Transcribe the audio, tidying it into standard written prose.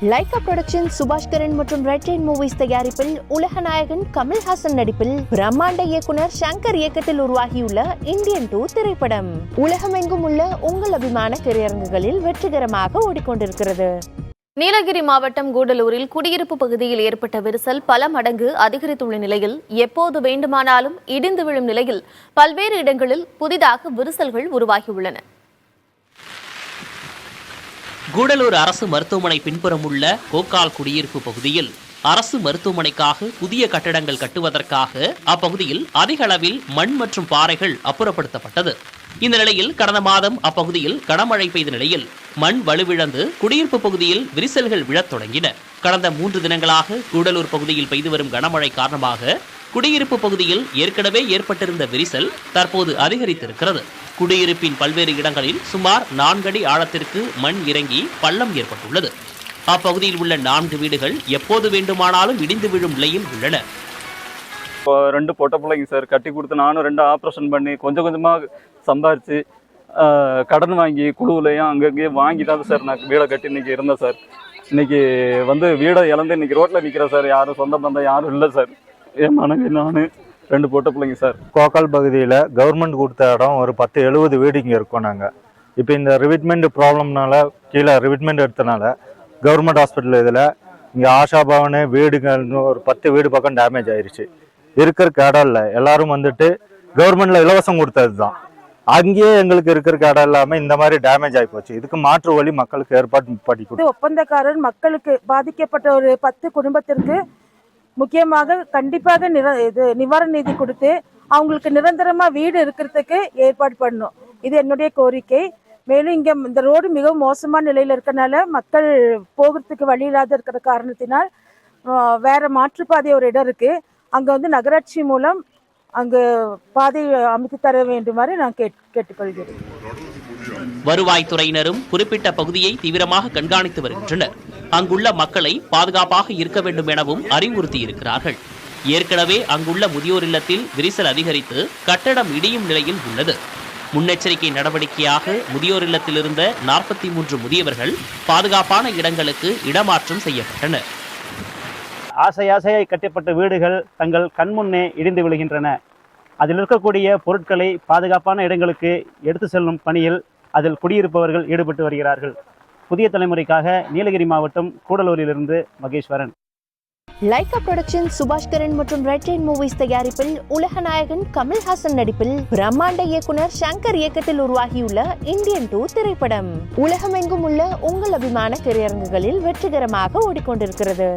Lyca production Subaskaran மற்றும் red rain movies தயாரிப்பில் உலக நாயகன் கமல்ஹாசன் நடிப்பில் பிரம்மாண்ட இயக்குனர் சங்கர் இயக்கத்தில் உருவாகியுள்ள இந்தியன் 2 திரைப்படம் உலகமெங்கும் உள்ள உங்கள் அபிமான திரையரங்குகளில் வெற்றிகரமாக ஓடிக்கொண்டிருக்கிறது. நீலகிரி மாவட்டம் கூடலூரில் குடியிருப்பு பகுதியில் ஏற்பட்ட விரிசல் பல மடங்கு அதிகரித்துள்ள நிலையில் எப்போது வேண்டுமானாலும் இடிந்து விழும் நிலையில் பல்வேறு இடங்களில் புதிதாக விரிசல்கள் உருவாகியுள்ளன. கூடலூர் அரசு மருத்துவமனை பின்புறம் உள்ள கோக்கால் குடியிருப்பு பகுதியில் அரசு மருத்துவமனைக்காக புதிய கட்டடங்கள் கட்டுவதற்காக அப்பகுதியில் அதிக அளவில் மண் மற்றும் பாறைகள் அப்புறப்படுத்தப்பட்டது. இந்த நிலையில் கடந்த மாதம் அப்பகுதியில் கனமழை பெய்த நிலையில் மண் வலுவிழந்து குடியிருப்பு பகுதியில் விரிசல்கள் விழத் தொடங்கின. கடந்த 3 தினங்களாக கூடலூர் பகுதியில் பெய்து வரும் கனமழை காரணமாக குடியிருப்பு பகுதியில் ஏற்கனவே ஏற்பட்டிருந்த விரிசல் தற்போது அதிகரித்திருக்கிறது. குடியிருப்பின் பல்வேறு இடங்களில் சுமார் 4 அடி ஆழத்திற்கு மண் இறங்கி பள்ளம் ஏற்பட்டுள்ளது. அப்பகுதியில் உள்ள 4 வீடுகள் எப்போது வேண்டுமானாலும் இடிந்து விழும் நிலையில் உள்ளன. இப்போ 2 பொட்ட பிள்ளைங்க சார் கட்டி கொடுத்து நானும் 2 ஆப்ரேஷன் பண்ணி கொஞ்சம் கொஞ்சமாக சம்பாரித்து கடன் வாங்கி குழுவிலையும் அங்கங்கேயும் வாங்கி தான் சார் நான் வீடை கட்டி இன்றைக்கி இருந்தேன் சார். இன்றைக்கி வீடை இழந்து இன்றைக்கி ரோட்டில் நிற்கிறேன் சார். யாரும் சொந்த பந்தம் யாரும் இல்லை சார். என் மனைவி நான் 2 பொட்ட பிள்ளைங்க சார். கோக்கால் பகுதியில் கவர்மெண்ட் கொடுத்த இடம் ஒரு 10-70 வீடு இங்கே இருக்கோம் நாங்கள். இப்போ இந்த ரிவிட்மெண்ட் ப்ராப்ளம்னால கீழே ரிவிட்மெண்ட் எடுத்தனால கவர்மெண்ட் ஹாஸ்பிட்டல் இதில் இங்கே ஆஷா பவனு வீடுகள்னு ஒரு 10 வீடு பக்கம் டேமேஜ் ஆயிடுச்சு. இருக்கிற இடம் இல்லை. எல்லாரும் கவர்மெண்ட்ல இலவசம் கொடுத்தது தான். அங்கேயே எங்களுக்கு இருக்கிற இடம் இல்லாமல் இந்த மாதிரி டேமேஜ் ஆகி போச்சு. இதுக்கு மாற்று வழி மக்களுக்கு ஏற்பாடு பண்ணி கொடுத்து ஒப்பந்தக்காரர் மக்களுக்கு பாதிக்கப்பட்ட ஒரு 10 குடும்பத்திற்கு முக்கியமாக கண்டிப்பாக நிவாரண நிதி கொடுத்து அவங்களுக்கு நிரந்தரமா வீடு இருக்கிறதுக்கு ஏற்பாடு பண்ணணும். இது என்னுடைய கோரிக்கை. மேலும் இங்க இந்த ரோடு மிகவும் மோசமான நிலையில இருக்கனால மக்கள் போகிறதுக்கு வழி இல்லாத இருக்கிற காரணத்தினால் வேற மாற்றுப்பாதை ஒரு இடம் இருக்கு. அங்க நகராட்சி மூலம் அங்கு பாதை அமைத்து தர வேண்டுமாறு நான் கேட்டுக்கொள்கிறேன். வருவாய்த்துறையினரும் குறிப்பிட்ட பகுதியை தீவிரமாக கண்காணித்து வருகின்றனர். அங்குள்ள மக்களை பாதுகாப்பாக இருக்க வேண்டும் எனவும் அறிவுறுத்தி இருக்கிறார்கள். ஏற்கனவே அங்குள்ள முதியோர் இல்லத்தில் விரிசல் அதிகரித்து கட்டடம் இடியும் நிலையில் உள்ளது. முன்னெச்சரிக்கை நடவடிக்கையாக முதியோர் இல்லத்தில் இருந்த 43 முதியவர்கள் பாதுகாப்பான இடங்களுக்கு இடமாற்றம் செய்யப்பட்டனர். ஆசையாய் கட்டப்பட்ட வீடுகள் தங்கள் கண்முன்னே இடிந்து விழுகின்றன. அதில் இருக்கக்கூடிய பொருட்களை பாதுகாப்பான இடங்களுக்கு எடுத்து செல்லும் பணியில் அதில் குடியிருப்பவர்கள் ஈடுபட்டு வருகிறார்கள். புதிய தலைமுறைக்காக நீலகிரி மாவட்டம் கூடலூரிலிருந்து மகேஸ்வரன். லைகா புரொடக்ஷன் சுபாஷ்கரன் மற்றும் ரெட் ரெயின் மூவிஸ் தயாரிப்பில் உலக நாயகன் கமல்ஹாசன் நடிப்பில் பிரம்மாண்ட இயக்குனர் சங்கர் இயக்கத்தில் உருவாகியுள்ள இந்தியன் 2 திரைப்படம் உலகமெங்கும் உள்ள உங்கள் அபிமான திரையரங்குகளில் வெற்றிகரமாக ஓடிக்கொண்டிருக்கிறது.